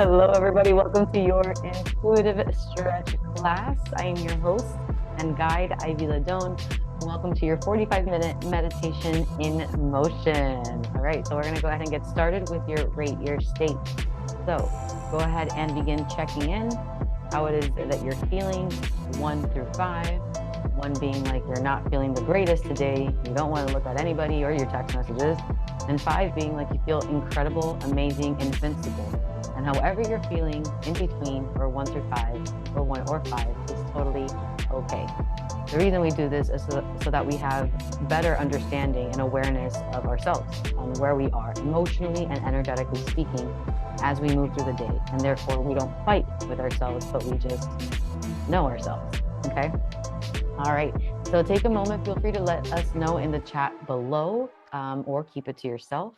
Hello, everybody. Welcome to your intuitive stretch class. I am your host and guide, Ivy Ladone. Welcome to your 45-minute meditation in motion. All right, so we're going to go ahead and get started with your rate your state. So go ahead and begin checking in how it is that you're feeling, 1 through 5. 1 being like you're not feeling the greatest today, you don't want to look at anybody or your text messages, and 5 being like you feel incredible, amazing, invincible. And however you're feeling in between, or 1 through 5, or 1 or 5, is totally okay. The reason we do this is so that we have better understanding and awareness of ourselves and where we are emotionally and energetically speaking as we move through the day. And therefore, we don't fight with ourselves, but we just know ourselves, okay? All right, so take a moment. Feel free to let us know in the chat below, or keep it to yourself.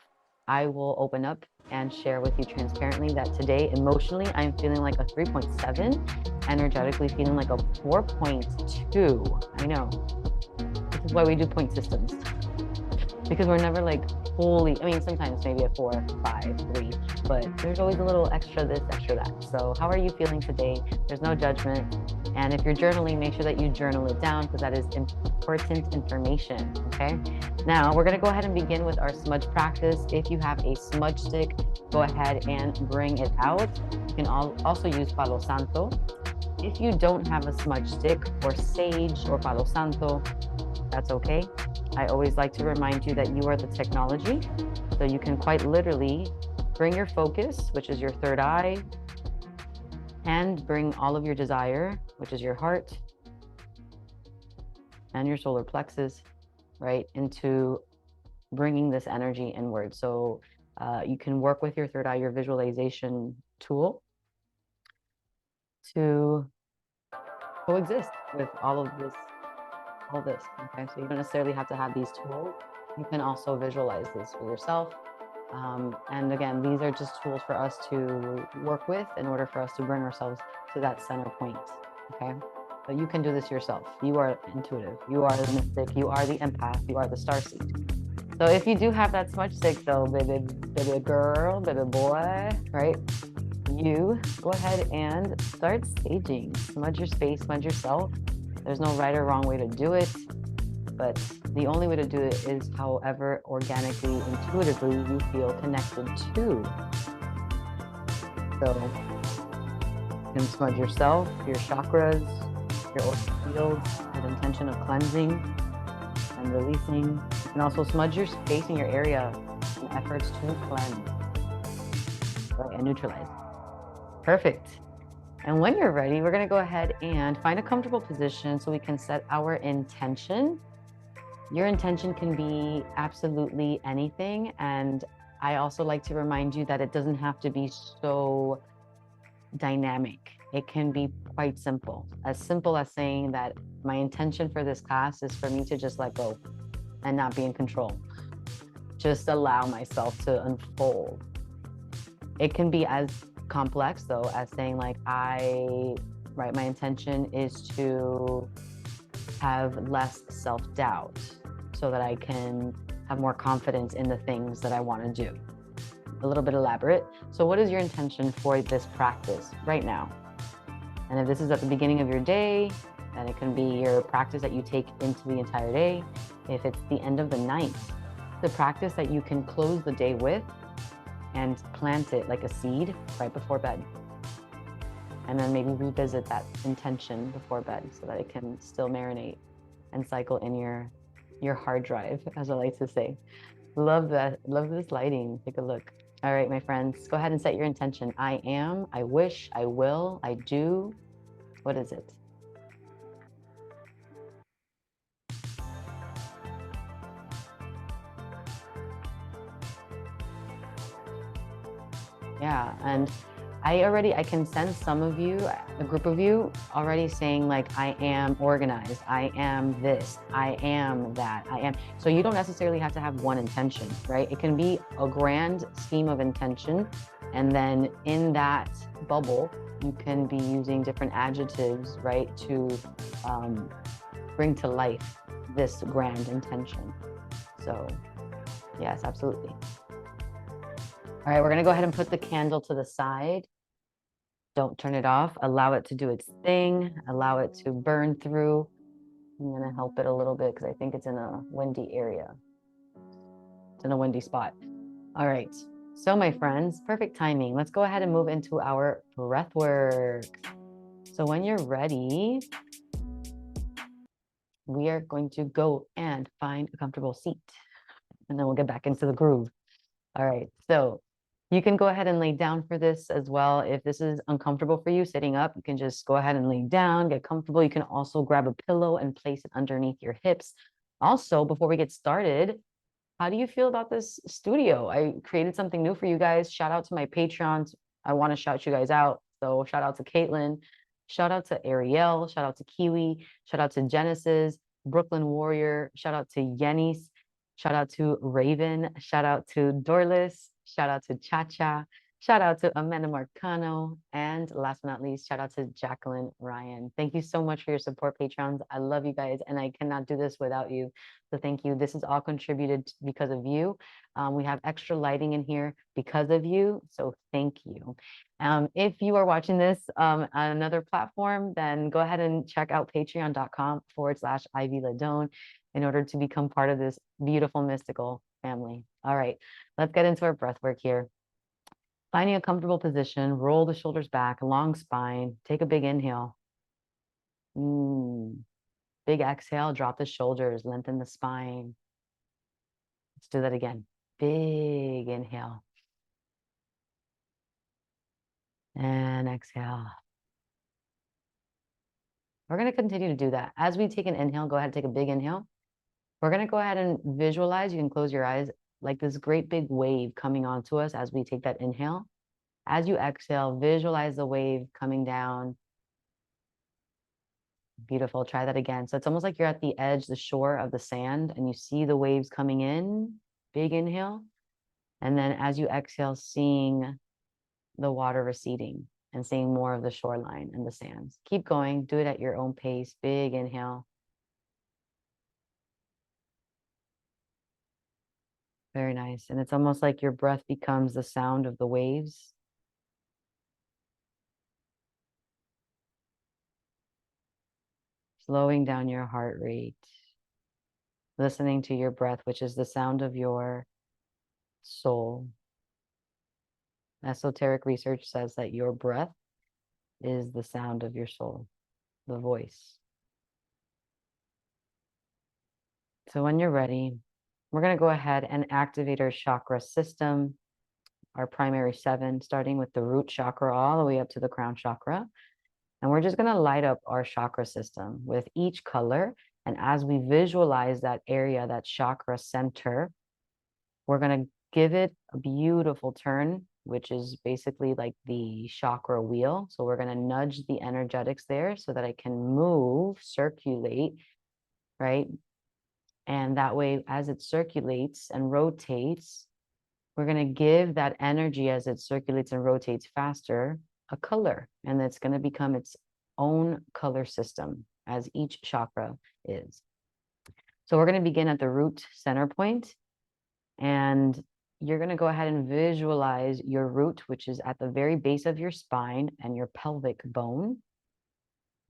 I will open up and share with you transparently that today, emotionally, I'm feeling like a 3.7, energetically feeling like a 4.2. I know. This is why we do point systems. Because we're never like fully, I mean, sometimes maybe a 4, 5, 3, but there's always a little extra this, extra that. So how are you feeling today? There's no judgment. And if you're journaling, make sure that you journal it down because that is important information, okay? Now, we're gonna go ahead and begin with our smudge practice. If you have a smudge stick, go ahead and bring it out. You can also use Palo Santo. If you don't have a smudge stick or sage or Palo Santo, that's okay. I always like to remind you that you are the technology. So you can quite literally bring your focus, which is your third eye, and bring all of your desire, which is your heart and your solar plexus, right, into bringing this energy inward. So you can work with your third eye, your visualization tool, to coexist with all this, okay? So you don't necessarily have to have these tools. You can also visualize this for yourself. And again, these are just tools for us to work with in order for us to bring ourselves to that center point, okay? But you can do this yourself. You are intuitive, you are the mystic, you are the empath, you are the starseed. So if you do have that smudge stick though, baby girl, baby boy, right? You go ahead and start saging. Smudge your space, smudge yourself. There's no right or wrong way to do it, but the only way to do it is however organically, intuitively you feel connected to. So you can smudge yourself, your chakras, your auric fields with intention of cleansing and releasing. You can also smudge your space in your area in efforts to cleanse, right, and neutralize. Perfect. And when you're ready, we're going to go ahead and find a comfortable position so we can set our intention. Your intention can be absolutely anything. And I also like to remind you that it doesn't have to be so dynamic. It can be quite simple as saying that my intention for this class is for me to just let go and not be in control. Just allow myself to unfold. It can be as complex though as saying like my intention is to have less self-doubt so that I can have more confidence in the things that I want to do. A little bit elaborate. So what is your intention for this practice right now? And if this is at the beginning of your day, then it can be your practice that you take into the entire day. If it's the end of the night, the practice that you can close the day with and plant it like a seed right before bed. And then maybe revisit that intention before bed so that it can still marinate and cycle in your hard drive, as I like to say. Love that. Love this lighting. Take a look. All right, my friends, go ahead and set your intention. I am, I wish, I will, I do. What is it? Yeah, and I can sense some of you, a group of you already saying like, I am organized, I am this, I am that, I am. So you don't necessarily have to have one intention, right? It can be a grand scheme of intention. And then in that bubble, you can be using different adjectives, right? To bring to life this grand intention. So yes, absolutely. All right, we're gonna go ahead and put the candle to the side. Don't turn it off. Allow it to do its thing. Allow it to burn through. I'm going to help it a little bit because I think it's in a windy area. It's in a windy spot. All right. So my friends, perfect timing. Let's go ahead and move into our breath work. So when you're ready, we are going to go and find a comfortable seat, and then we'll get back into the groove. All right. So you can go ahead and lay down for this as well. If this is uncomfortable for you sitting up, you can just go ahead and lay down, get comfortable. You can also grab a pillow and place it underneath your hips. Also, before we get started, how do you feel about this studio? I created something new for you guys. Shout out to my Patreons. I want to shout you guys out. So shout out to Caitlin. Shout out to Ariel. Shout out to Kiwi. Shout out to Genesis, Brooklyn Warrior. Shout out to Yenis. Shout out to Raven. Shout out to Dorlis. Shout out to Chacha. Shout out to Amanda Marcano. And last but not least, shout out to Jacqueline Ryan. Thank you so much for your support, Patrons. I love you guys, and I cannot do this without you. So thank you. This is all contributed because of you. We have extra lighting in here because of you. So thank you. If you are watching this on another platform, then go ahead and check out patreon.com/Ivy Ladone in order to become part of this beautiful mystical family. All right, let's get into our breath work here. Finding a comfortable position, roll the shoulders back, long spine, take a big inhale. Big exhale, drop the shoulders, lengthen the spine. Let's do that again. Big inhale. And exhale. We're going to continue to do that. As we take an inhale, go ahead and take a big inhale. We're going to go ahead and visualize. You can close your eyes, like this great big wave coming onto us as we take that inhale. As you exhale, visualize the wave coming down. Beautiful. Try that again. So it's almost like you're at the edge, the shore of the sand, and you see the waves coming in. Big inhale. And then as you exhale, seeing the water receding and seeing more of the shoreline and the sands. Keep going. Do it at your own pace. Big inhale. Very nice. And it's almost like your breath becomes the sound of the waves. Slowing down your heart rate. Listening to your breath, which is the sound of your soul. Esoteric research says that your breath is the sound of your soul, the voice. So when you're ready, we're going to go ahead and activate our chakra system, our primary 7, starting with the root chakra all the way up to the crown chakra. And we're just going to light up our chakra system with each color. And as we visualize that area, that chakra center, we're going to give it a beautiful turn, which is basically like the chakra wheel. So we're going to nudge the energetics there so that I can move, circulate, right? And that way, as it circulates and rotates, we're going to give that energy as it circulates and rotates faster a color, and it's going to become its own color system as each chakra is. So we're going to begin at the root center point, and you're going to go ahead and visualize your root, which is at the very base of your spine and your pelvic bone.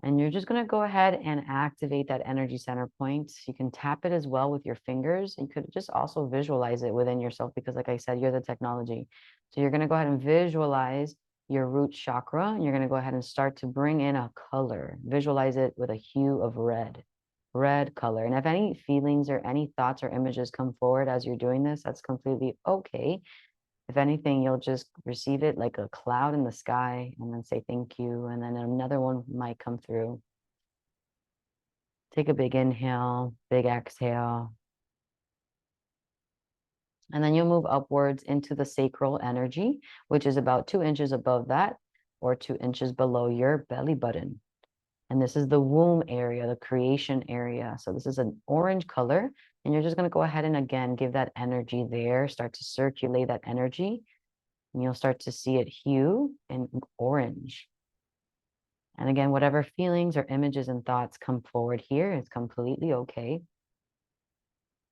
And you're just going to go ahead and activate that energy center point. You can tap it as well with your fingers. You could just also visualize it within yourself because, like I said, you're the technology. So you're going to go ahead and visualize your root chakra. And you're going to go ahead and start to bring in a color. Visualize it with a hue of red color. And if any feelings or any thoughts or images come forward as you're doing this, that's completely okay. If anything, you'll just receive it like a cloud in the sky and then say thank you. And then another one might come through. Take a big inhale, big exhale. And then you'll move upwards into the sacral energy, which is about 2 inches above that or 2 inches below your belly button. And this is the womb area, the creation area. So this is an orange color. And you're just going to go ahead and again, give that energy there, start to circulate that energy. And you'll start to see it hue in orange. And again, whatever feelings or images and thoughts come forward here, it's completely okay.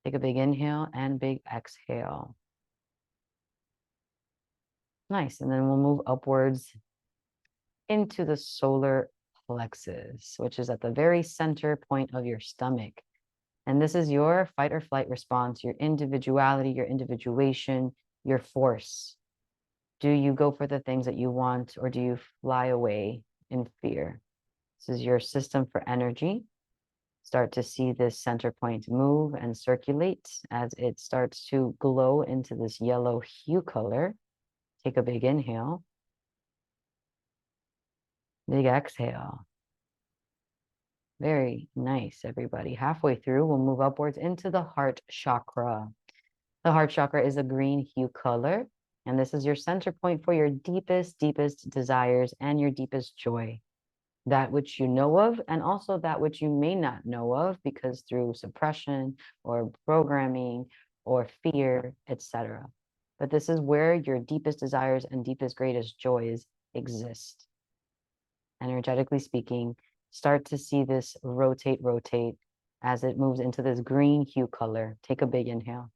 Take a big inhale and big exhale. Nice. And then we'll move upwards into the solar plexus, which is at the very center point of your stomach. And this is your fight or flight response, your individuality, your individuation, your force. Do you go for the things that you want, or do you fly away in fear? This is your system for energy. Start to see this center point move and circulate as it starts to glow into this yellow hue color. Take a big inhale. Big exhale. Very nice, everybody. Halfway through, we'll move upwards into the heart chakra. The heart chakra is a green hue color, and this is your center point for your deepest, deepest desires and your deepest joy. That which you know of, and also that which you may not know of, because through suppression or programming or fear, etc. But this is where your deepest desires and deepest, greatest joys exist. Energetically speaking, start to see this rotate as it moves into this green hue color. Take a big inhale.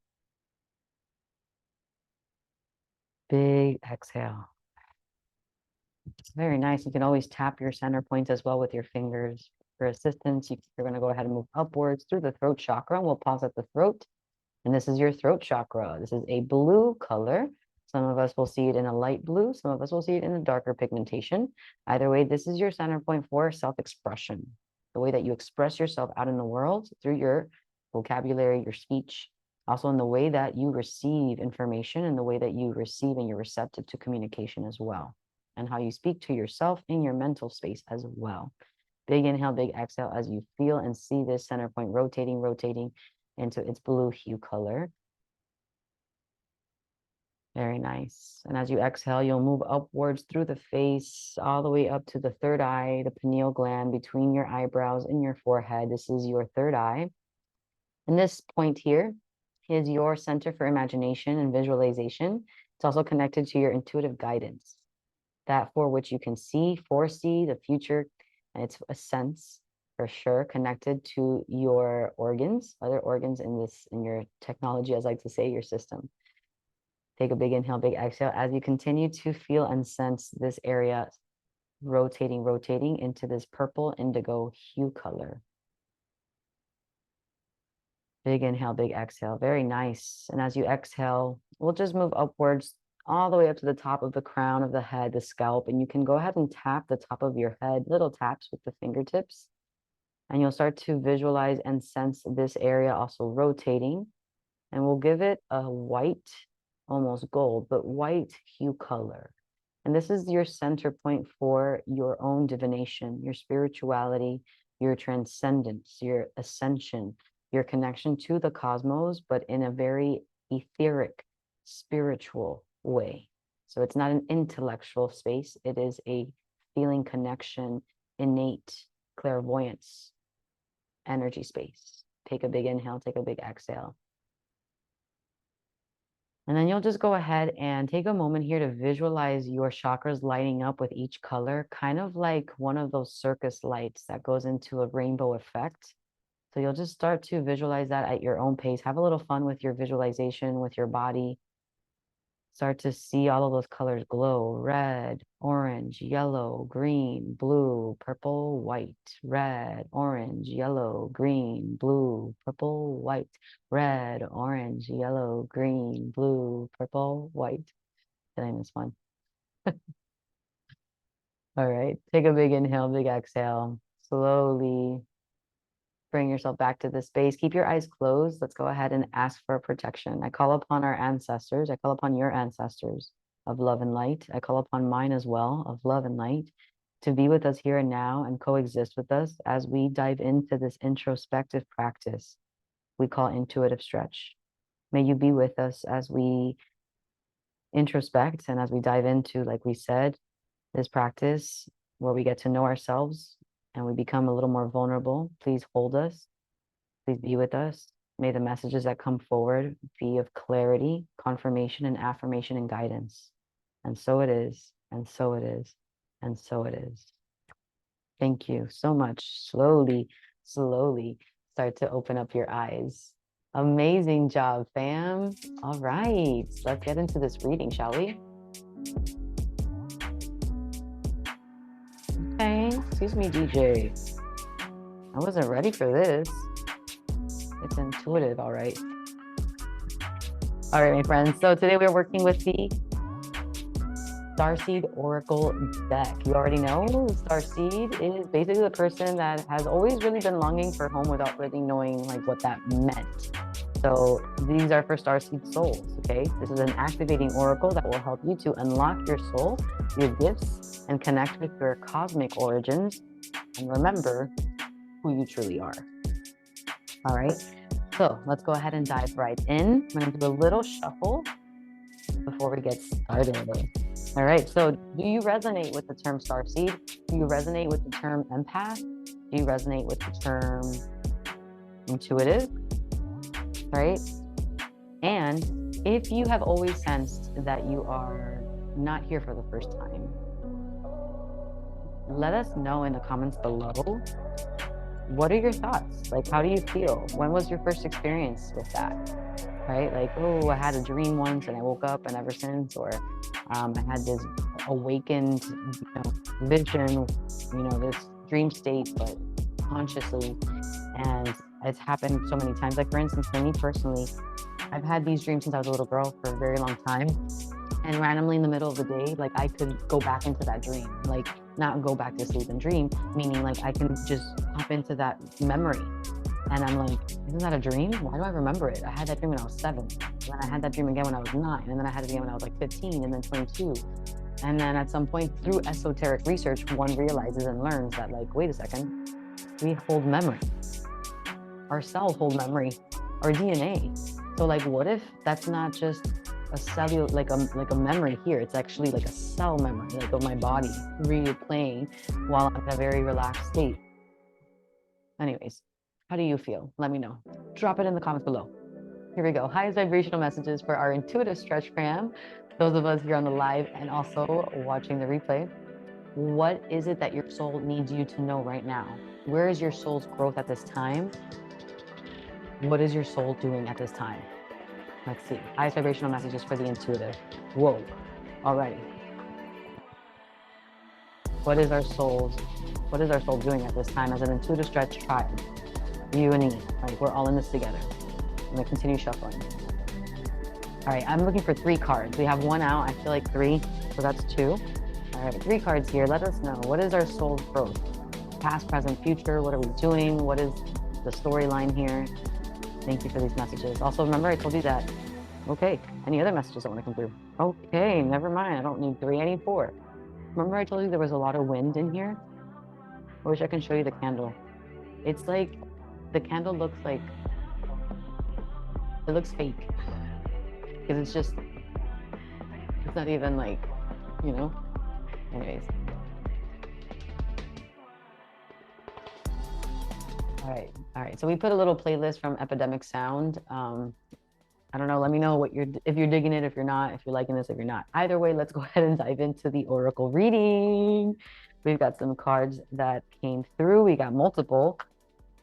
Big exhale. Very nice. You can always tap your center point as well with your fingers for assistance. You're going to go ahead and move upwards through the throat chakra. We'll pause at the throat. And this is your throat chakra. This is a blue color. Some of us will see it in a light blue. Some of us will see it in a darker pigmentation. Either way, this is your center point for self-expression. The way that you express yourself out in the world through your vocabulary, your speech, also in the way that you receive information and the way that you receive and you're receptive to communication as well, and how you speak to yourself in your mental space as well. Big inhale, big exhale as you feel and see this center point rotating into its blue hue color. Very nice. And as you exhale, you'll move upwards through the face, all the way up to the third eye, the pineal gland between your eyebrows and your forehead. This is your third eye. And this point here is your center for imagination and visualization. It's also connected to your intuitive guidance, that for which you can see, foresee the future. And it's a sense for sure connected to your organs, other organs in your technology, as I like to say, your system. Take a big inhale, big exhale as you continue to feel and sense this area rotating into this purple indigo hue color. Big inhale, big exhale. Very nice. And as you exhale, we'll just move upwards all the way up to the top of the crown of the head, the scalp. And you can go ahead and tap the top of your head, little taps with the fingertips. And you'll start to visualize and sense this area also rotating. And we'll give it a white, almost gold, but white hue color. And this is your center point for your own divination, your spirituality, your transcendence, your ascension, your connection to the cosmos, but in a very etheric, spiritual way. So it's not an intellectual space. It is a feeling connection, innate clairvoyance, energy space. Take a big inhale, take a big exhale. And then you'll just go ahead and take a moment here to visualize your chakras lighting up with each color, kind of like one of those circus lights that goes into a rainbow effect. So you'll just start to visualize that at your own pace. Have a little fun with your visualization, with your body. Start to see all of those colors glow: red, orange, yellow, green, blue, purple, white, red, orange, yellow, green, blue, purple, white, red, orange, yellow, green, blue, purple, white. Did I miss one? All right, take a big inhale, big exhale. Slowly bring yourself back to this space. Keep your eyes closed. Let's go ahead and ask for protection. I call upon our ancestors. I call upon your ancestors of love and light. I call upon mine as well of love and light to be with us here and now and coexist with us as we dive into this introspective practice we call intuitive stretch. May you be with us as we introspect and as we dive into, like we said, this practice where we get to know ourselves and we become a little more vulnerable. Please hold us. Please be with us. May the messages that come forward be of clarity, confirmation, and affirmation and guidance. And so it is, and so it is, and so it is. Thank you so much. Slowly start to open up your eyes. Amazing job, fam. All right, let's get into this reading, shall we? excuse me, DJ. I wasn't ready for this. It's intuitive, all right. All right, my friends. So today we're working with the Starseed Oracle deck. You already know Starseed is basically the person that has always really been longing for home without really knowing like what that meant. So these are for Starseed souls, okay? This is an activating oracle that will help you to unlock your soul, your gifts, and connect with your cosmic origins, and remember who you truly are. All right, so let's go ahead and dive right in. I'm gonna do a little shuffle before we get started. All right, so do you resonate with the term starseed? Do you resonate with the term empath? Do you resonate with the term intuitive? Right? And if you have always sensed that you are not here for the first time, let us know in the comments below. What are your thoughts? Like, how do you feel? When was your first experience with that? Right? Like, oh, I had a dream once and I woke up and ever since, or I had this awakened, vision, this dream state, but consciously. And it's happened so many times. Like, for instance, for me personally, I've had these dreams since I was a little girl for a very long time. And randomly in the middle of the day, like I could go back into that dream, like not go back to sleep and dream, meaning like I can just hop into that memory. And I'm like, isn't that a dream? Why do I remember it? I had that dream when I was 7. And then I had that dream again when I was 9. And then I had it again when I was like 15 and then 22. And then at some point through esoteric research, one realizes and learns that like, wait a second, we hold memory. Our cells hold memory, our DNA. So like, what if that's not just a cellular, like a memory here? It's actually like a cell memory, like of my body replaying while I'm in a very relaxed state. Anyways, how do you feel? Let me know. Drop it in the comments below. Here we go. Highest vibrational messages for our intuitive stretch cram. Those of us here on the live and also watching the replay. What is it that your soul needs you to know right now? Where is your soul's growth at this time? What is your soul doing at this time? Let's see. Highest vibrational messages for the intuitive. Whoa. Alrighty. What is our soul doing at this time as an intuitive stretch tribe? You and me. Like, we're all in this together. I'm gonna continue shuffling. All right, I'm looking for 3 cards. We have 1 out. I feel like 3, so that's 2. All right, 3 cards here. Let us know. What is our soul's growth? Past, present, future. What are we doing? What is the storyline here? Thank you for these messages. Also, remember I told you that, okay, any other messages that want to come through? Okay, never mind. I don't need 3, I need 4. Remember I told you there was a lot of wind in here? I wish I can show you the candle. It's like, the candle looks like, it looks fake. Because it's not even like, anyways. All right. So we put a little playlist from Epidemic Sound. I don't know. Let me know if you're digging it, if you're not, if you're liking this, if you're not. Either way, let's go ahead and dive into the oracle reading. We've got some cards that came through. We got multiple.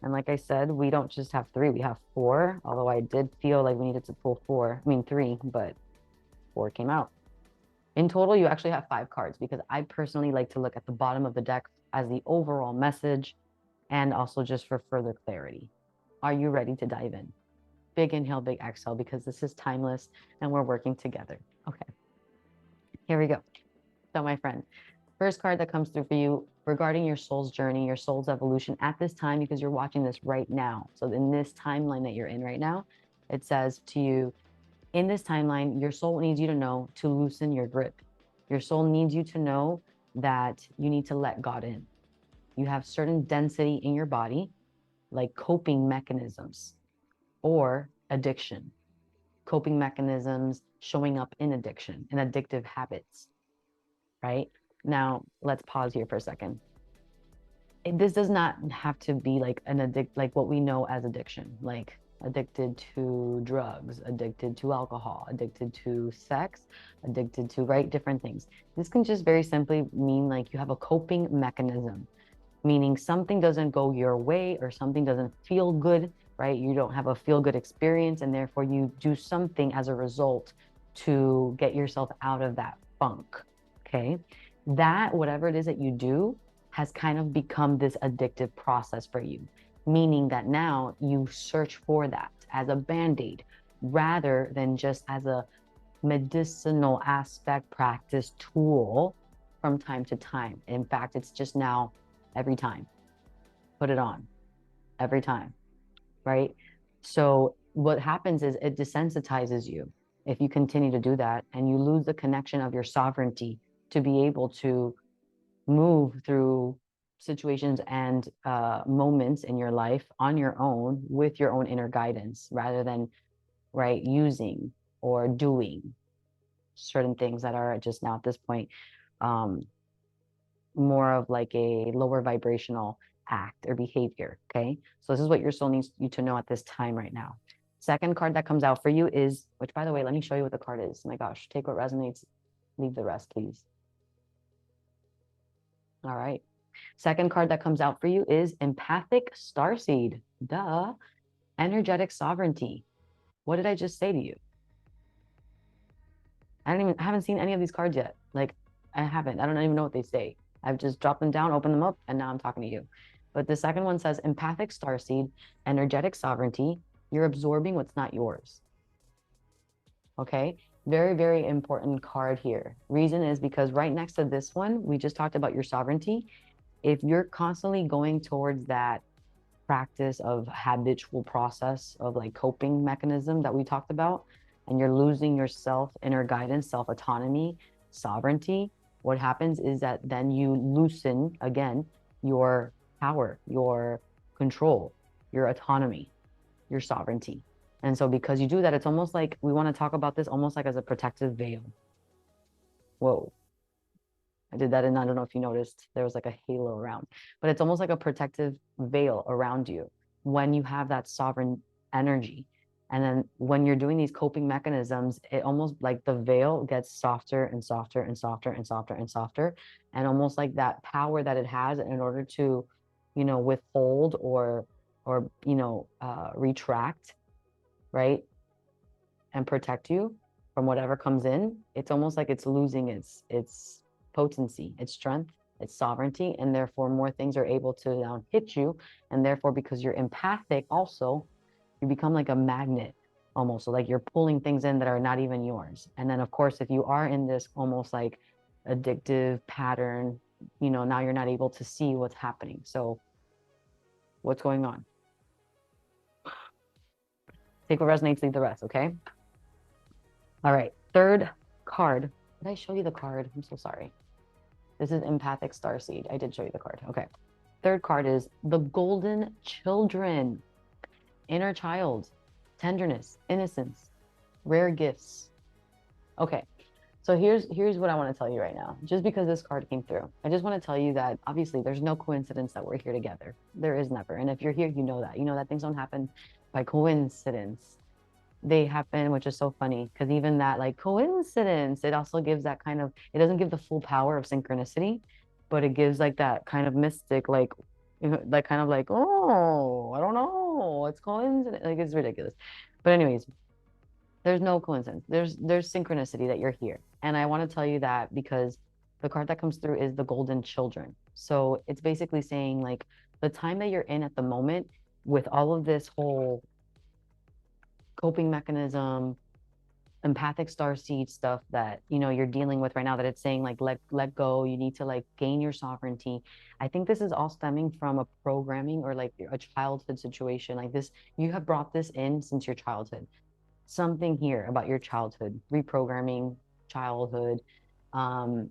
And like I said, we don't just have 3, we have 4. Although I did feel like we needed to pull 3, but 4 came out. In total, you actually have 5 cards because I personally like to look at the bottom of the deck as the overall message and also just for further clarity. Are you ready to dive in? Big inhale, big exhale, because this is timeless and we're working together. Okay, here we go. So my friend, first card that comes through for you regarding your soul's journey, your soul's evolution at this time, because you're watching this right now. So in this timeline that you're in right now, it says to you, in this timeline, your soul needs you to know to loosen your grip. Your soul needs you to know that you need to let God in. You have certain density in your body, like coping mechanisms or addiction. Coping mechanisms showing up in addiction and addictive habits, right? Now, let's pause here for a second. This does not have to be like like what we know as addiction, like addicted to drugs, addicted to alcohol, addicted to sex, addicted to, right, different things. This can just very simply mean like you have a coping mechanism, meaning something doesn't go your way or something doesn't feel good, right? You don't have a feel-good experience and therefore you do something as a result to get yourself out of that funk, okay? That, whatever it is that you do, has kind of become this addictive process for you, meaning that now you search for that as a band-aid rather than just as a medicinal aspect practice tool from time to time. In fact, it's just now every time. Put it on every time, right? So what happens is it desensitizes you if you continue to do that, and you lose the connection of your sovereignty to be able to move through situations and moments in your life on your own with your own inner guidance rather than right using or doing certain things that are just now at this point um, more of like a lower vibrational act or behavior. Okay, so this is what your soul needs you to know at this time right now. Second card that comes out for you is, which by the way, let me show you what the card is. Oh my gosh, take what resonates, leave the rest, please. All right. Second card that comes out for you is Empathic Starseed. Duh. Energetic Sovereignty. What did I just say to you? I haven't seen any of these cards yet. Like, I haven't. I don't even know what they say. I've just dropped them down, opened them up, and now I'm talking to you. But the second one says Empathic Starseed, Energetic Sovereignty. You're absorbing what's not yours. Okay? Very, very important card here. Reason is because right next to this one, we just talked about your sovereignty. If you're constantly going towards that practice of habitual process of like coping mechanism that we talked about, and you're losing your self inner guidance, self autonomy, sovereignty, what happens is that then you loosen again your power, your control, your autonomy, your sovereignty. And so because you do that, it's almost like we want to talk about this almost like as a protective veil. Whoa. I did that, and I don't know if you noticed there was like a halo around, but it's almost like a protective veil around you when you have that sovereign energy. And then when you're doing these coping mechanisms, it almost like the veil gets softer and softer and softer and softer and softer, and almost like that power that it has in order to, withhold or retract, right, and protect you from whatever comes in. It's almost like it's losing its potency, its strength, its sovereignty, and therefore more things are able to now hit you. And therefore, because you're empathic, also, you become like a magnet almost. So like you're pulling things in that are not even yours. And then, of course, if you are in this almost like addictive pattern, now you're not able to see what's happening. So what's going on? Take what resonates, leave the rest, okay? All right, third card. Did I show you the card? I'm so sorry. This is Empathic Starseed. I did show you the card. Okay. Third card is the Golden Children. Inner child, tenderness, innocence, rare gifts. Okay. So here's what I want to tell you right now. Just because this card came through, I just want to tell you that obviously there's no coincidence that we're here together. There is never. And if you're here, you know that. You know that things don't happen by coincidence. They happen, which is so funny because even that like coincidence, it also gives that kind of, it doesn't give the full power of synchronicity, but it gives like that kind of mystic, like kind of like, oh, I don't know, it's coincidence, like it's ridiculous. But anyways, there's no coincidence. There's synchronicity that you're here. And I want to tell you that because the card that comes through is the Golden Children. So it's basically saying like the time that you're in at the moment with all of this whole coping mechanism, empathic starseed stuff that you're dealing with right now, that it's saying like let go, you need to like gain your sovereignty. I think this is all stemming from a programming or like a childhood situation like this. You have brought this in since your childhood, something here about your childhood, reprogramming childhood.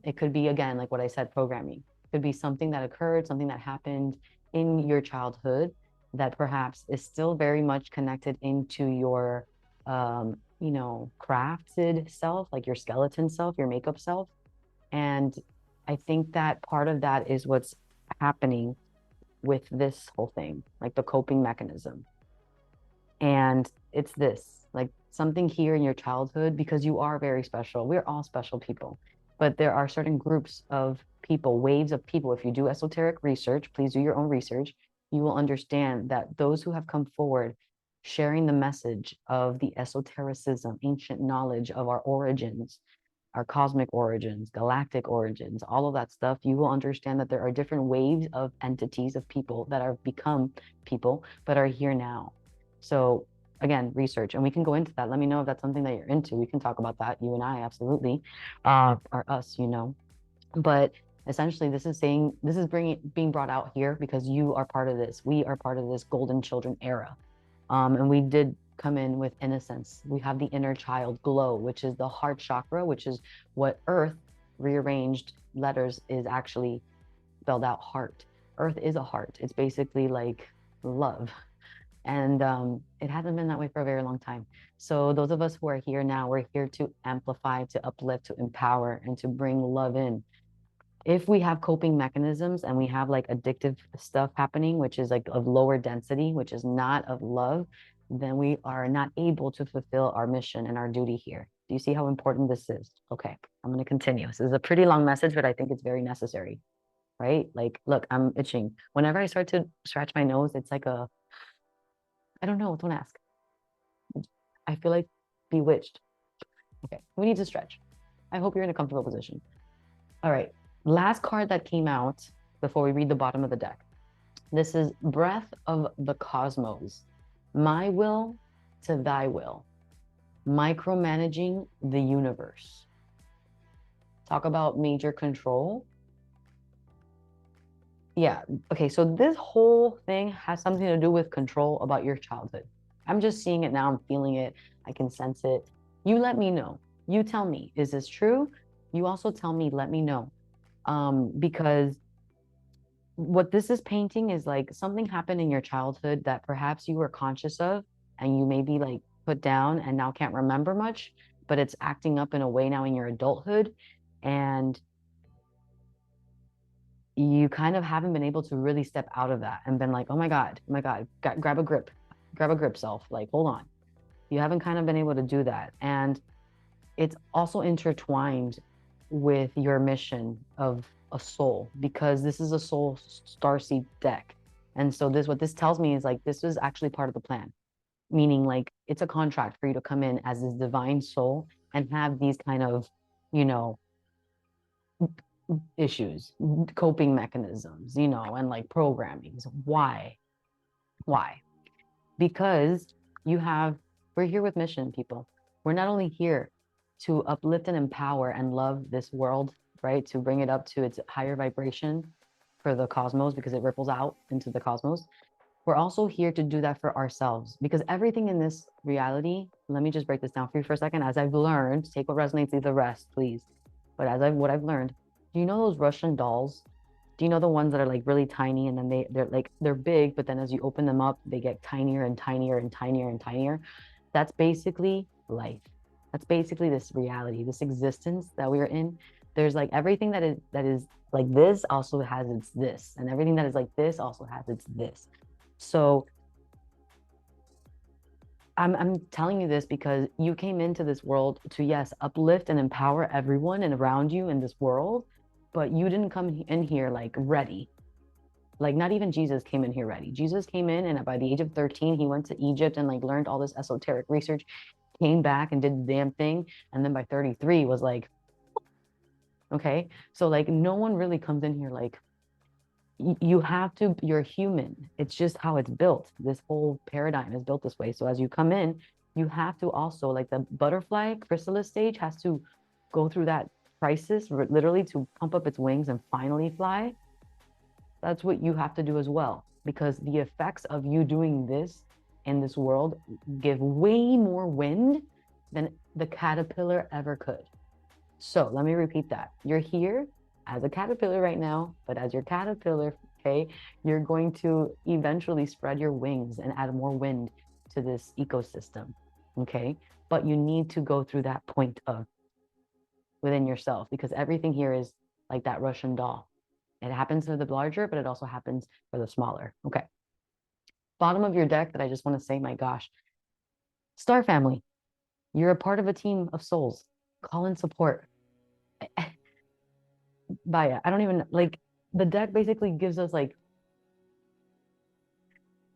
It could be, again, like what I said, programming. It could be something that occurred, something that happened in your childhood that perhaps is still very much connected into your crafted self, like your skeleton self, your makeup self. And I think that part of that is what's happening with this whole thing, like the coping mechanism. And it's this, like something here in your childhood, because you are very special. We're all special people, but there are certain groups of people, waves of people. If you do esoteric research, please do your own research. You will understand that those who have come forward sharing the message of the esotericism, ancient knowledge of our origins, our cosmic origins, galactic origins, all of that stuff, you will understand that there are different waves of entities of people that are become people, but are here now. So again, research, and we can go into that. Let me know if that's something that you're into. We can talk about that, you and I, absolutely, or us, but essentially this is being brought out here because you are part of this. We are part of this golden children era. And we did come in with innocence. We have the inner child glow, which is the heart chakra, which is what Earth rearranged letters is actually spelled out heart. Earth is a heart. It's basically like love. And it hasn't been that way for a very long time. So those of us who are here now, we're here to amplify, to uplift, to empower, and to bring love in. If we have coping mechanisms and we have like addictive stuff happening, which is like of lower density, which is not of love, then we are not able to fulfill our mission and our duty here. Do you see how important this is? Okay, I'm going to continue. This is a pretty long message, but I think it's very necessary, right? Like, look, I'm itching. Whenever I start to scratch my nose, it's like I don't know, don't ask. I feel like bewitched. Okay, we need to stretch. I hope you're in a comfortable position. All right, last card that came out before we read the bottom of the deck. This is Breath of the Cosmos. My will to thy will. Micromanaging the universe. Talk about major control. Yeah, okay, so this whole thing has something to do with control about your childhood. I'm just seeing it now, I'm feeling it, I can sense it. You let me know. You tell me, is this true? You also tell me, let me know. Because what this is painting is like something happened in your childhood that perhaps you were conscious of and you maybe like put down and now can't remember much, but it's acting up in a way now in your adulthood. And you kind of haven't been able to really step out of that and been like, oh my God, grab a grip self, like, hold on. You haven't kind of been able to do that. And it's also intertwined with your mission of a soul, because this is a soul starseed deck. And so what this tells me is like, this is actually part of the plan, meaning like it's a contract for you to come in as this divine soul and have these kind of, you know, issues, coping mechanisms, and like programmings. Why? Because we're here with mission, people. We're not only here to uplift and empower and love this world, right? To bring it up to its higher vibration for the cosmos, because it ripples out into the cosmos. We're also here to do that for ourselves, because everything in this reality, let me just break this down for you for a second. As I've learned, take what resonates, leave the rest, please. But what I've learned, do you know those Russian dolls? Do you know the ones that are like really tiny and then they're big, but then as you open them up, they get tinier and tinier and tinier and tinier? That's basically life. That's basically this reality, this existence that we are in. There's like everything that is like this also has its this, and everything that is like this also has its this. So I'm telling you this because you came into this world to, yes, uplift and empower everyone and around you in this world, but you didn't come in here like ready. Like not even Jesus came in here ready. Jesus came in and by the age of 13, he went to Egypt and like learned all this esoteric research, came back and did the damn thing. And then by 33 was like, okay. So like no one really comes in here like, you're human. It's just how it's built. This whole paradigm is built this way. So as you come in, you have to also, like the butterfly chrysalis stage has to go through that crisis, literally, to pump up its wings and finally fly. That's what you have to do as well, because the effects of you doing this in this world give way more wind than the caterpillar ever could. So let me repeat that. You're here as a caterpillar right now, but as your caterpillar, okay, you're going to eventually spread your wings and add more wind to this ecosystem, okay? But you need to go through that point of within yourself, because everything here is like that Russian doll. It happens for the larger, but it also happens for the smaller, okay? Bottom of your deck that I just want to say, my gosh, Star Family, you're a part of a team of souls. Call in support. Baya, I don't even like the deck basically gives us like,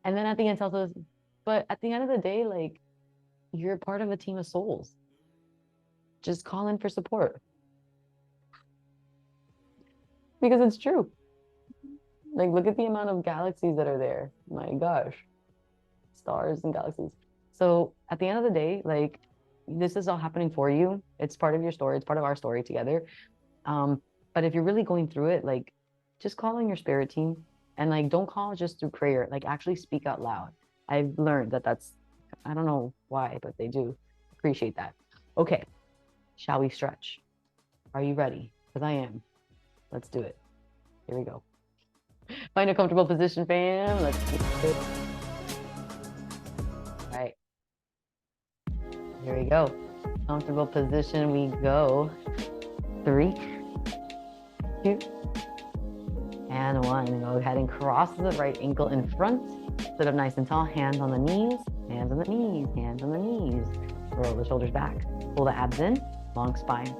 and then at the end tells us, but at the end of the day, like you're part of a team of souls. just call in for support. Because it's true. Like, look at the amount of galaxies that are there. My gosh. Stars and galaxies. So at the end of the day, like, this is all happening for you. It's part of your story. It's part of our story together. But if you're really going through it, like, just call in your spirit team, and like, don't call just through prayer. Like, actually speak out loud. I've learned that that's, I don't know why, but they do appreciate that. Okay, shall we stretch? Are you ready? Because I am. Let's do it. Here we go. Find a comfortable position, fam. Let's do it. All right. Here we go. Comfortable position we go. 3, 2, and 1. Go ahead and cross the right ankle in front. Sit up nice and tall. Hands on the knees. Hands on the knees. Hands on the knees. Roll the shoulders back. Pull the abs in. Long spine.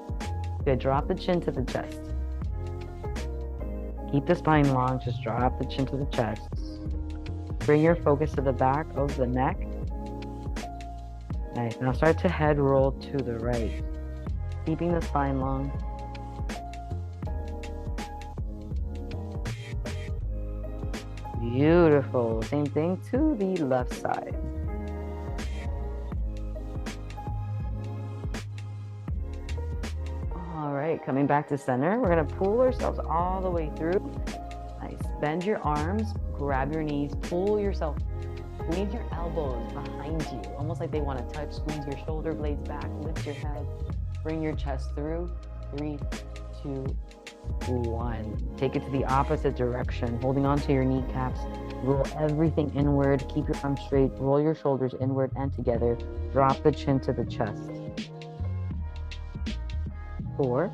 Good. Drop the chin to the chest. Keep the spine long. Just drop the chin to the chest. Bring your focus to the back of the neck. Nice. Now start to head roll to the right. Keeping the spine long. Beautiful. Same thing to the left side. All right, coming back to center. We're going to pull ourselves all the way through. Nice. Bend your arms, grab your knees, pull yourself. Squeeze your elbows behind you, almost like they want to touch. Squeeze your shoulder blades back, lift your head, bring your chest through. 3, 2, 1. Take it to the opposite direction, holding on to your kneecaps. Roll everything inward. Keep your arms straight. Roll your shoulders inward and together. Drop the chin to the chest. 4,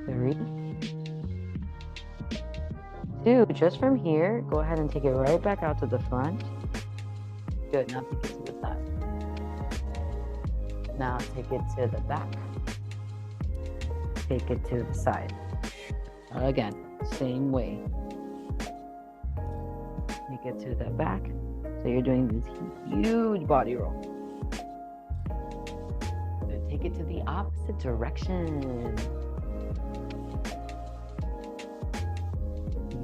3, 2. Just from here, go ahead and take it right back out to the front. Good. Now take it to the side. Now take it to the back. Take it to the side. Again, same way. Take it to the back. So you're doing this huge body roll. Take it to the opposite direction.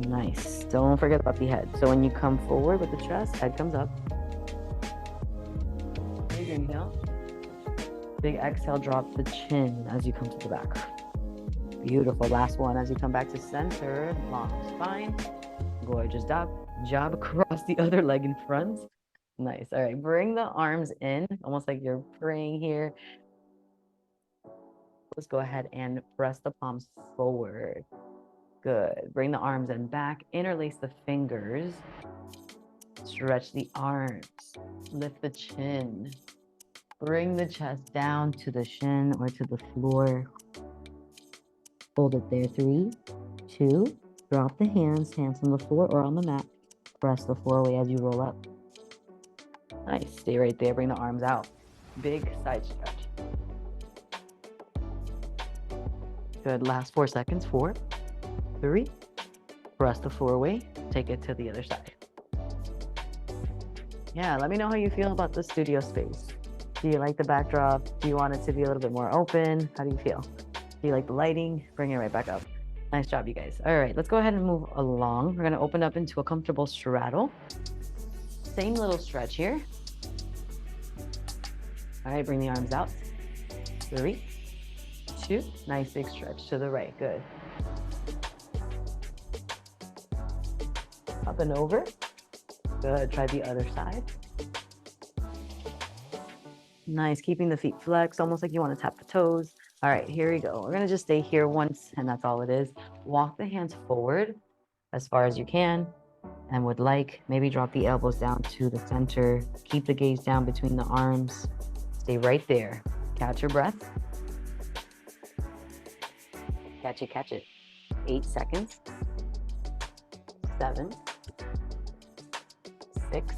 Nice. Don't forget about the head. So when you come forward with the chest, head comes up. Big inhale. Big exhale, drop the chin as you come to the back. Beautiful. Last one as you come back to center. Long spine. Gorgeous job across the other leg in front. Nice. All right. Bring the arms in, almost like you're praying here. Let's go ahead and press the palms forward. Good. Bring the arms in back. Interlace the fingers. Stretch the arms. Lift the chin. Bring the chest down to the shin or to the floor. Hold it there. 3, 2. Drop the hands. Hands on the floor or on the mat. Press the floor away as you roll up. Nice. Stay right there. Bring the arms out. Big side stretch. Good. Last 4 seconds. 4, 3. Press the floor away. Take it to the other side. Yeah, let me know how you feel about the studio space. Do you like the backdrop? Do you want it to be a little bit more open? How do you feel? Do you like the lighting? Bring it right back up. Nice job, you guys. All right, let's go ahead and move along. We're going to open up into a comfortable straddle. Same little stretch here. All right, bring the arms out. 3, 2. Nice big stretch to the right. Good. Up and over. Good. Try the other side. Nice. Keeping the feet flexed, almost like you want to tap the toes. All right, here we go. We're going to just stay here once, and that's all it is. Walk the hands forward as far as you can, and would like, maybe drop the elbows down to the center. Keep the gaze down between the arms. Stay right there. Catch your breath. Catch it, catch it. 8 seconds. 7, 6,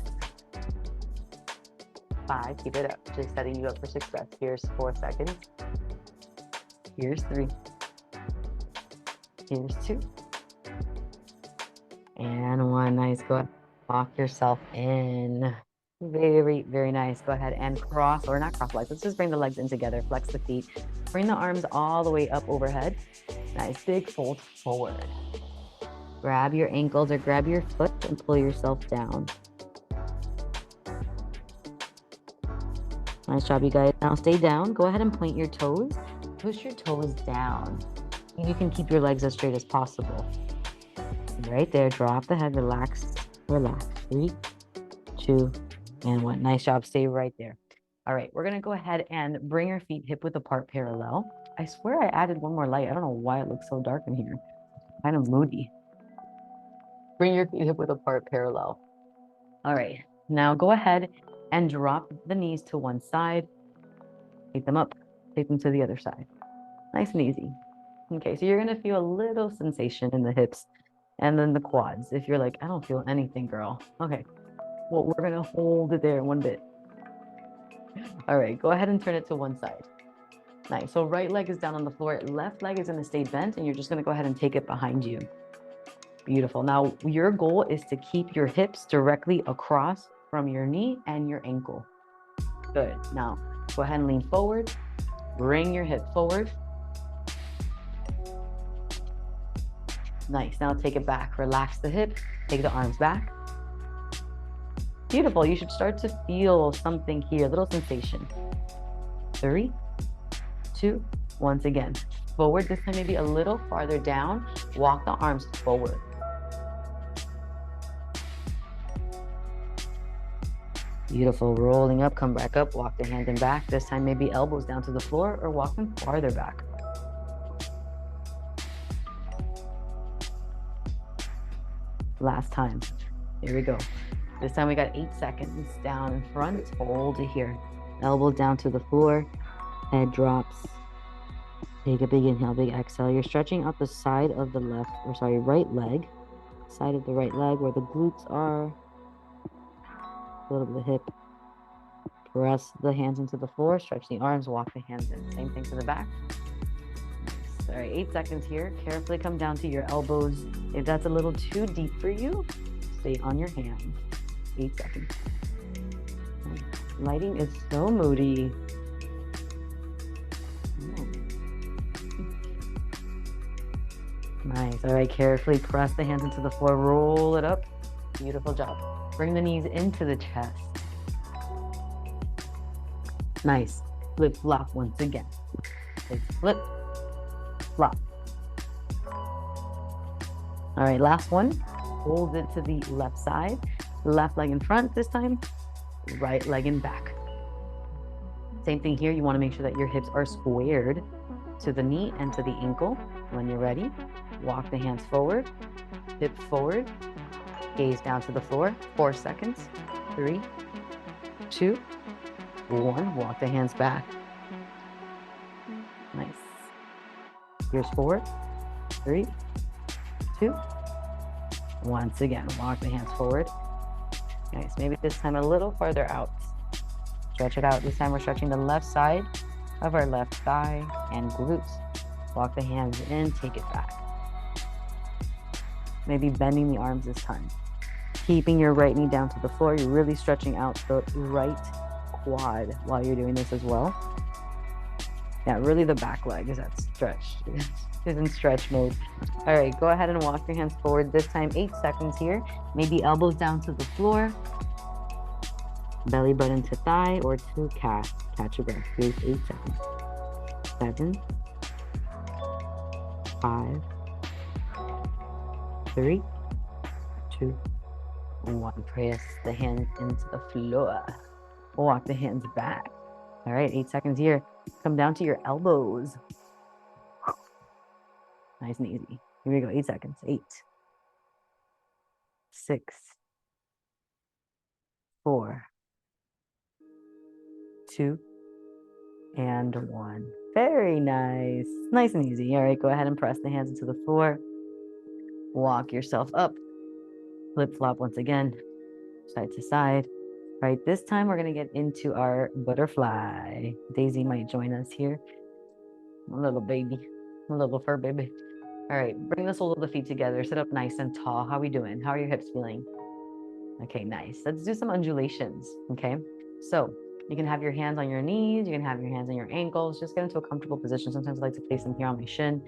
5. Keep it up. Just setting you up for 6 breaths. Here's 4 seconds. Here's 3. Here's 2. And 1. Nice. Go ahead. Lock yourself in. Very, very nice. Go ahead and cross, or not cross legs. Let's just bring the legs in together. Flex the feet. Bring the arms all the way up overhead. Nice, big fold forward. Grab your ankles or grab your foot and pull yourself down. Nice job, you guys. Now stay down. Go ahead and point your toes. Push your toes down. You can keep your legs as straight as possible. Right there. Drop the head. Relax. Relax. 3, 2, and 1. Nice job. Stay right there. All right. We're going to go ahead and bring your feet hip width apart parallel. I swear I added one more light. I don't know why it looks so dark in here. Kind of moody. Bring your feet hip width apart parallel. All right. Now go ahead and drop the knees to one side. Take them up. Take them to the other side. Nice and easy. Okay, so you're going to feel a little sensation in the hips and then the quads. If you're like, I don't feel anything, girl. Okay, well, we're going to hold it there one bit. All right, go ahead and turn it to one side. Nice. So right leg is down on the floor. Left leg is going to stay bent, and you're just going to go ahead and take it behind you. Beautiful. Now, your goal is to keep your hips directly across from your knee and your ankle. Good. Now, go ahead and lean forward. Bring your hip forward. Nice. Now take it back. Relax the hip. Take the arms back. Beautiful. You should start to feel something here, a little sensation. 3, 2, once again. Forward. This time maybe a little farther down. Walk the arms forward. Beautiful. Rolling up, come back up, walk the hand in back. This time maybe elbows down to the floor or walk them farther back. Last time. Here we go. This time we got 8 seconds. Down in front, hold it here. Elbows down to the floor, head drops. Take a big inhale, big exhale. You're stretching out the side of the right leg. Side of the right leg where the glutes are. A little bit of hip. Press the hands into the floor, stretch the arms, walk the hands in. Same thing to the back. Nice. All right, 8 seconds here. Carefully come down to your elbows. If that's a little too deep for you, stay on your hands. 8 seconds. Lighting is so moody. Nice. All right, carefully press the hands into the floor, roll it up. Beautiful job. Bring the knees into the chest. Nice. Flip, flop once again. Flip, flop. All right, last one. Hold it to the left side. Left leg in front this time. Right leg in back. Same thing here. You want to make sure that your hips are squared to the knee and to the ankle. When you're ready, walk the hands forward. Hip forward. Gaze down to the floor. 4 seconds. 3, 2, 1. Walk the hands back. Nice. Here's forward. 3, 2. Once again, walk the hands forward. Nice. Maybe this time a little farther out. Stretch it out. This time we're stretching the left side of our left thigh and glutes. Walk the hands in, take it back. Maybe bending the arms this time. Keeping your right knee down to the floor. You're really stretching out the right quad while you're doing this as well. Yeah, really the back leg is at stretch. Is in stretch mode. All right, go ahead and walk your hands forward. This time 8 seconds here. Maybe elbows down to the floor. Belly button to thigh or to calf. Catch your breath. Here's 8 seconds. 7, 5, 3, 2, 1. Press the hands into the floor. Walk the hands back. All right, 8 seconds here. Come down to your elbows. Nice and easy. Here we go. 8 seconds. 8, 6, 4, 2, and 1. Very nice. Nice and easy. All right, go ahead and press the hands into the floor. Walk yourself up. Flip-flop once again, side to side. All right, this time we're going to get into our butterfly. Daisy might join us here. A little baby, a little fur baby. All right, bring the soles of the feet together. Sit up nice and tall. How are we doing? How are your hips feeling? Okay, nice. Let's do some undulations, okay? So you can have your hands on your knees, you can have your hands on your ankles, just get into a comfortable position. Sometimes I like to place them here on my shin.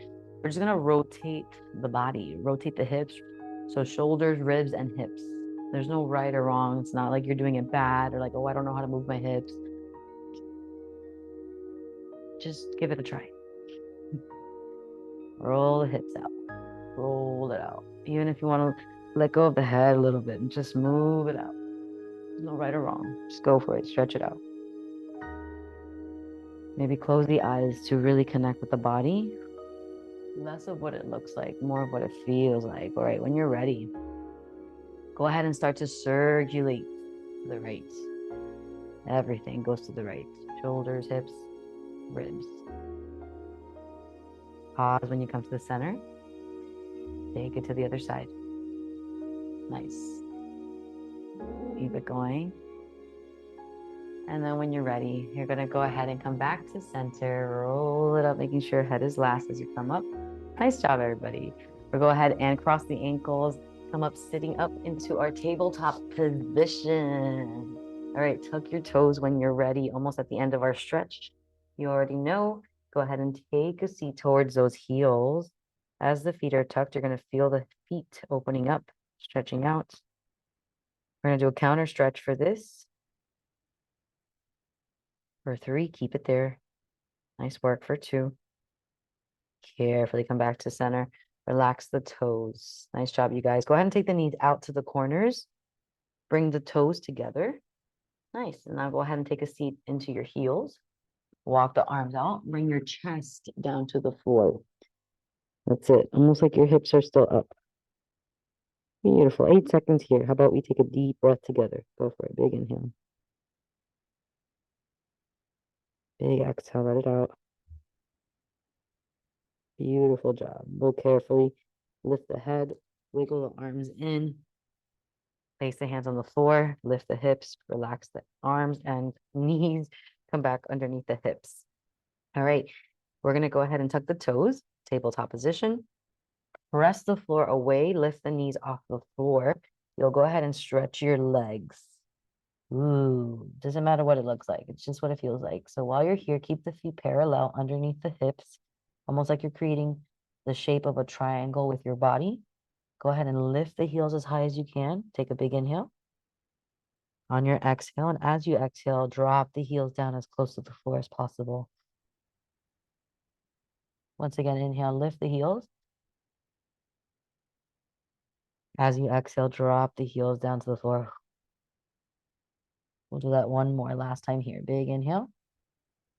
We're just gonna rotate the body, rotate the hips. So shoulders, ribs, and hips. There's no right or wrong. It's not like you're doing it bad or like, oh, I don't know how to move my hips. Just give it a try. Roll the hips out, roll it out. Even if you wanna let go of the head a little bit and just move it out. No right or wrong. Just go for it. Stretch it out. Maybe close the eyes to really connect with the body. Less of what it looks like, more of what it feels like. All right, when you're ready, go ahead and start to circulate to the right. Everything goes to the right. Shoulders, hips, ribs. Pause when you come to the center. Take it to the other side. Nice. Keep it going. And then when you're ready, you're going to go ahead and come back to center. Roll it up, making sure head is last as you come up. Nice job, everybody. We'll go ahead and cross the ankles, come up sitting up into our tabletop position. All right, tuck your toes when you're ready, almost at the end of our stretch. You already know, go ahead and take a seat towards those heels. As the feet are tucked, you're going to feel the feet opening up, stretching out. We're going to do a counter stretch for this. For 3, keep it there. Nice work for 2. Carefully come back to center. Relax the toes. Nice job, you guys. Go ahead and take the knees out to the corners. Bring the toes together. Nice. And now go ahead and take a seat into your heels. Walk the arms out. Bring your chest down to the floor. That's it. Almost like your hips are still up. Beautiful. 8 seconds here. How about we take a deep breath together? Go for it. Big inhale. Big exhale. Let it out. Beautiful job. Go carefully. Lift the head. Wiggle the arms in. Place the hands on the floor. Lift the hips. Relax the arms and knees. Come back underneath the hips. All right. We're going to go ahead and tuck the toes. Tabletop position. Press the floor away. Lift the knees off the floor. You'll go ahead and stretch your legs. Ooh, doesn't matter what it looks like. It's just what it feels like. So while you're here, keep the feet parallel underneath the hips, almost like you're creating the shape of a triangle with your body. Go ahead and lift the heels as high as you can. Take a big inhale. On your exhale, and as you exhale, drop the heels down as close to the floor as possible. Once again, inhale, lift the heels. As you exhale, drop the heels down to the floor. We'll do that one more last time here. Big inhale.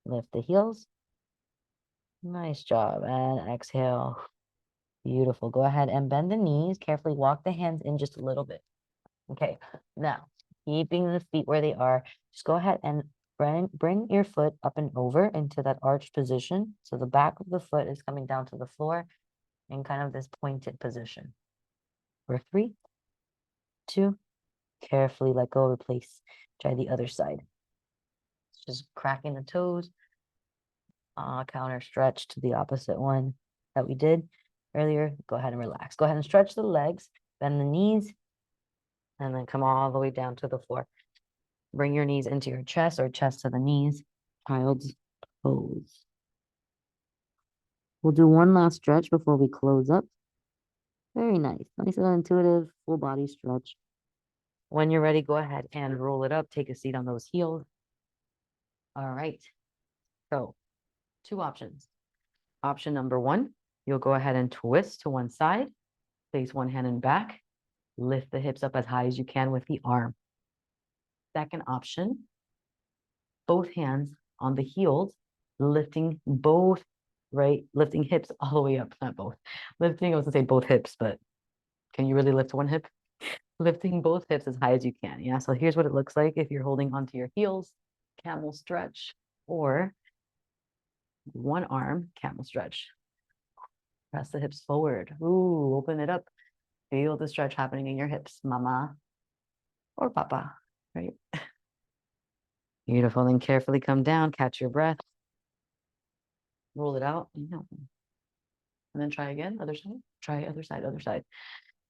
Lift the heels. Nice job. And exhale. Beautiful. Go ahead and bend the knees. Carefully walk the hands in just a little bit. Okay. Now, keeping the feet where they are, just go ahead and bring your foot up and over into that arched position. So the back of the foot is coming down to the floor in kind of this pointed position. For 3, 2, carefully let go, replace. Try the other side. Just cracking the toes. Counter stretch to the opposite one that we did earlier. Go ahead and relax. Go ahead and stretch the legs, bend the knees, and then come all the way down to the floor. Bring your knees into your chest or chest to the knees. Child's pose. We'll do one last stretch before we close up. Very nice. Nice and intuitive, full body stretch. When you're ready, go ahead and roll it up. Take a seat on those heels. All right. So 2 options. Option number 1, you'll go ahead and twist to one side. Place one hand in back. Lift the hips up as high as you can with the arm. Second option, both hands on the heels, lifting both, right? Lifting hips all the way up, not both. Lifting, I was gonna say both hips, but can you really lift one hip? Lifting both hips as high as you can, yeah? So here's what it looks like if you're holding onto your heels, camel stretch, or one arm, camel stretch. Press the hips forward. Ooh, open it up. Feel the stretch happening in your hips, mama or papa, right? Beautiful. Then carefully come down, catch your breath. Roll it out. And then try again, other side. Try other side, other side.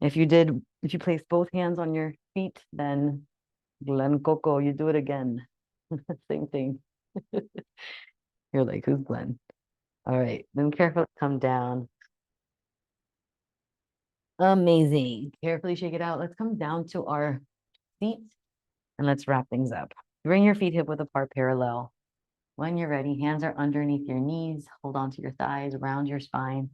If you place both hands on your feet, then Glen Coco, you do it again. Same thing. You're like, who's Glenn? All right, then carefully come down. Amazing. Carefully shake it out. Let's come down to our feet and let's wrap things up. Bring your feet hip width apart parallel. When you're ready, hands are underneath your knees. Hold on to your thighs, round your spine.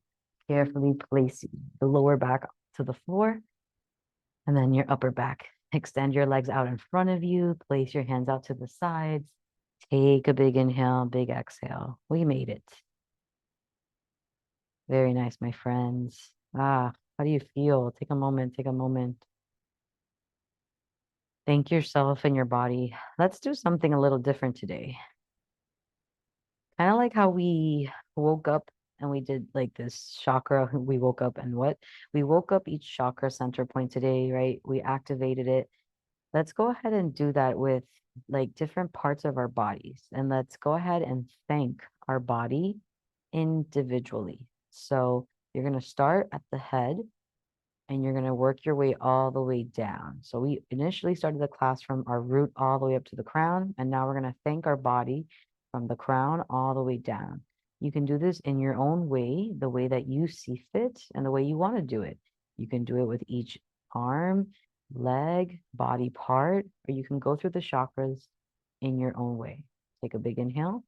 Carefully place the lower back to the floor and then your upper back. Extend your legs out in front of you. Place your hands out to the sides. Take a big inhale, big exhale. We made it. Very nice, my friends. How do you feel? Take a moment, take a moment. Thank yourself and your body. Let's do something a little different today. Kind of like how we woke up and we did like this chakra. We woke up and what? We woke up each chakra center point today, right? We activated it. Let's go ahead and do that with like different parts of our bodies. And let's go ahead and thank our body individually. So you're going to start at the head and you're going to work your way all the way down. So we initially started the class from our root all the way up to the crown. And now we're going to thank our body from the crown all the way down. You can do this in your own way, the way that you see fit and the way you want to do it. You can do it with each arm, leg, body part, or you can go through the chakras in your own way. Take a big inhale.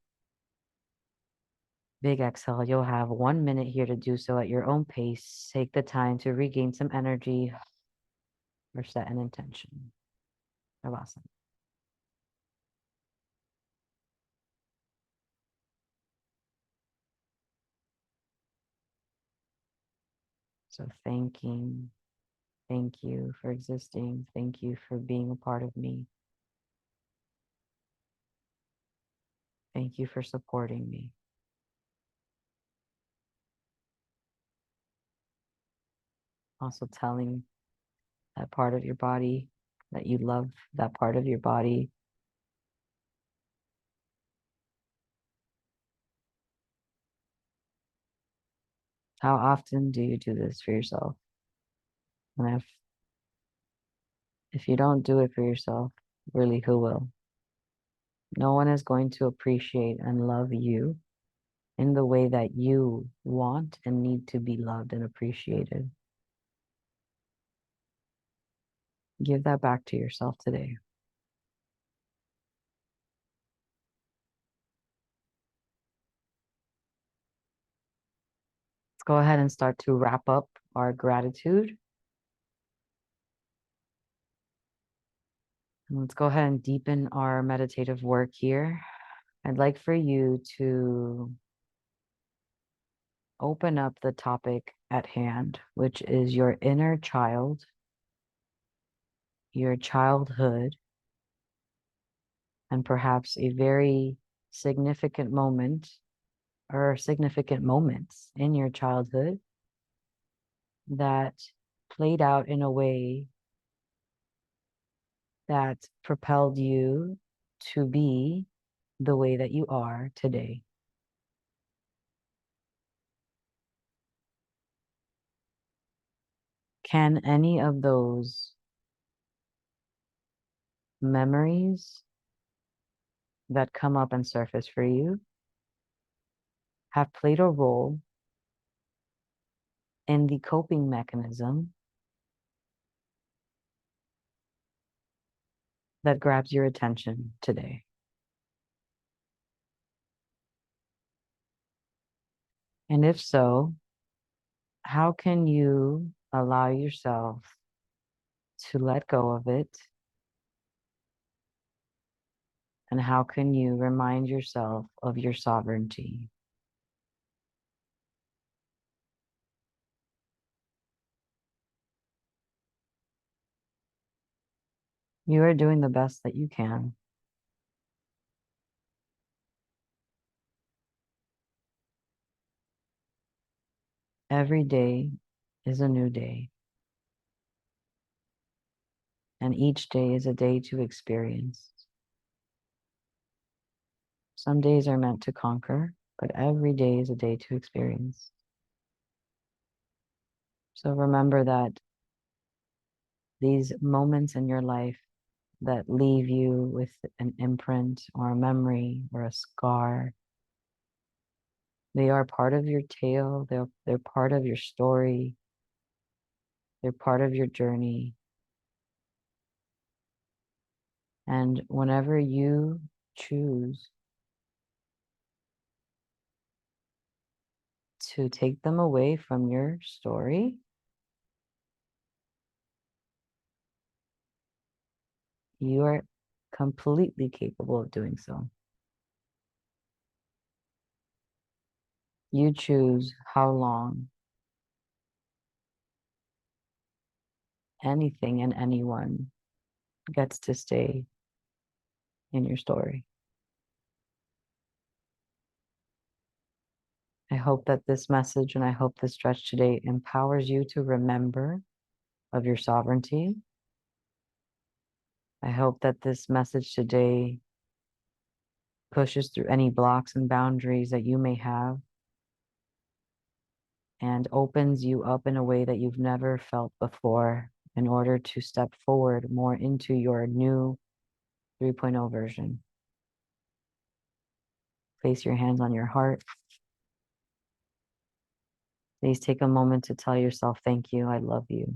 Big exhale. You'll have 1 minute here to do so at your own pace. Take the time to regain some energy or set an intention. Shavasana. So thank you for existing. Thank you for being a part of me. Thank you for supporting me. Also telling that part of your body that you love that part of your body. How often do you do this for yourself? And if you don't do it for yourself, really, who will? No one is going to appreciate and love you in the way that you want and need to be loved and appreciated. Give that back to yourself today. Let's go ahead and start to wrap up our gratitude. And let's go ahead and deepen our meditative work here. I'd like for you to open up the topic at hand, which is your inner child, your childhood, and perhaps a very significant moment or significant moments in your childhood that played out in a way that propelled you to be the way that you are today. Can any of those memories that come up and surface for you have played a role in the coping mechanism that grabs your attention today? And if so, how can you allow yourself to let go of it? And how can you remind yourself of your sovereignty? You are doing the best that you can. Every day is a new day, and each day is a day to experience. Some days are meant to conquer, but every day is a day to experience. So remember that These moments in your life that leave you with an imprint or a memory or a scar, they are part of your tale. They're part of your story. They're part of your journey. And whenever you choose to take them away from your story, you are completely capable of doing so. You choose how long anything and anyone gets to stay in your story. I hope that this message and I hope this stretch today empowers you to remember of your sovereignty. I hope that this message today pushes through any blocks and boundaries that you may have and opens you up in a way that you've never felt before in order to step forward more into your new 3.0 version. Place your hands on your heart. Please take a moment to tell yourself, thank you, I love you.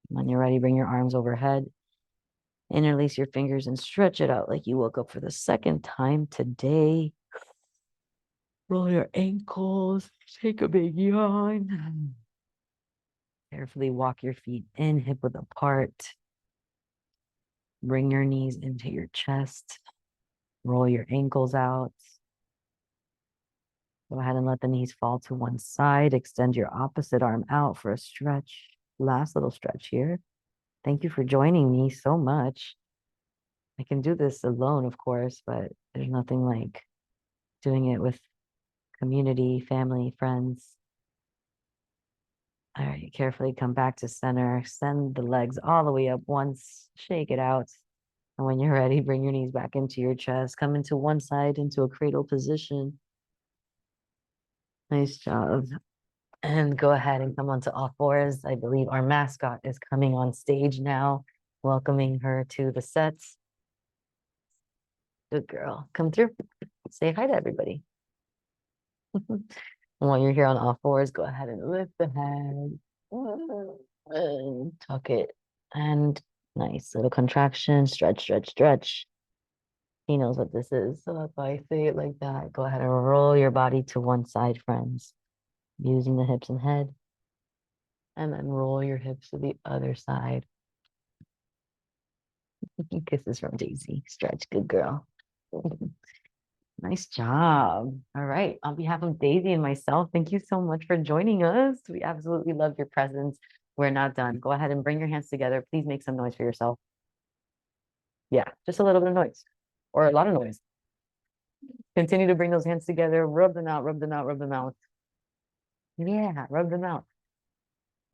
When you're ready, bring your arms overhead. Interlace your fingers and stretch it out like you woke up for the second time today. Roll your ankles. Take a big yawn. Carefully walk your feet in, hip width apart. Bring your knees into your chest. Roll your ankles out. Go ahead and let the knees fall to one side. Extend your opposite arm out for a stretch. Last little stretch here. Thank you for joining me so much. I can do this alone, of course, but there's nothing like doing it with community, family, friends. All right, carefully come back to center. Send the legs all the way up once. Shake it out. And when you're ready, bring your knees back into your chest. Come into one side, into a cradle position. Nice job. And go ahead and come onto all fours. I believe our mascot is coming on stage now, welcoming her to the sets. Good girl. Come through. Say hi to everybody. And while you're here on all fours, go ahead and lift the head. And tuck it. And nice little contraction. Stretch, stretch, stretch. He knows what this is. So if I say it like that, go ahead and roll your body to one side, friends. Using the hips and head. And then roll your hips to the other side. Kisses from Daisy. Stretch, good girl. Nice job. All right. On behalf of Daisy and myself, thank you so much for joining us. We absolutely love your presence. We're not done. Go ahead and bring your hands together. Please make some noise for yourself. Yeah, just a little bit of noise or a lot of noise. Continue to bring those hands together. Rub them out, rub them out, rub them out. Yeah, rub them out.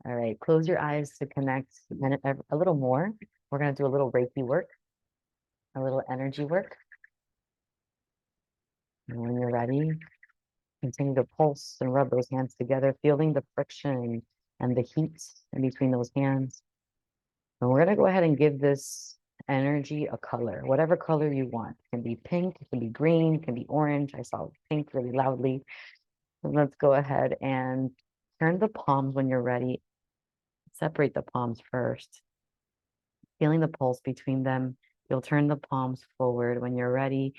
All right. Close your eyes to connect a little more. We're going to do a little Reiki work, a little energy work. And when you're ready, continue to pulse and rub those hands together, feeling the friction and the heat in between those hands. And we're going to go ahead and give this energy a color, whatever color you want. It can be pink, it can be green, it can be orange. I saw pink really loudly. So let's go ahead and turn the palms when you're ready. Separate the palms first. Feeling the pulse between them. You'll turn the palms forward when you're ready,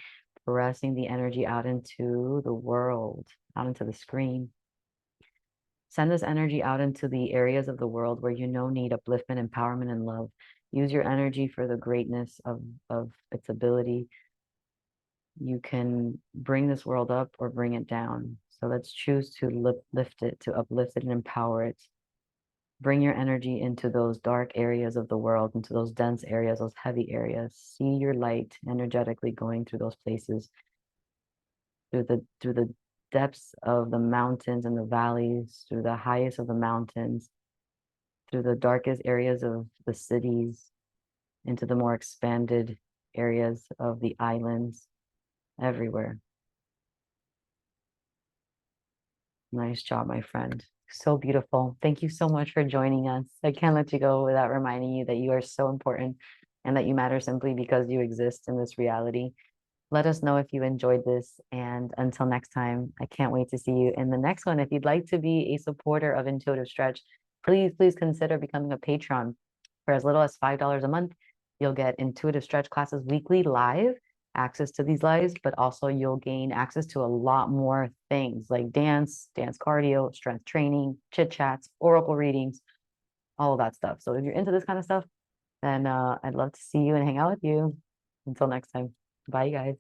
pressing the energy out into the world, out into the screen. Send this energy out into the areas of the world where you know need upliftment, empowerment, and love. Use your energy for the greatness of its ability. You can bring this world up or bring it down. So let's choose to lift it, to uplift it and empower it. Bring your energy into those dark areas of the world, into those dense areas, those heavy areas. See your light energetically going through those places, through the depths of the mountains and the valleys, through the highest of the mountains, through the darkest areas of the cities, into the more expanded areas of the islands, everywhere. Nice job, my friend. So beautiful. Thank you so much for joining us. I can't let you go without reminding you that you are so important and that you matter simply because you exist in this reality. Let us know if you enjoyed this. And until next time, I can't wait to see you in the next one. If you'd like to be a supporter of Intuitive Stretch, please consider becoming a patron. For as little as $5 a month, you'll get Intuitive Stretch classes weekly live, access to these lives, but also you'll gain access to a lot more things like dance cardio, strength training, chit chats, oracle readings, all of that stuff. So if you're into this kind of stuff, then I'd love to see you and hang out with you. Until next time. Bye, guys.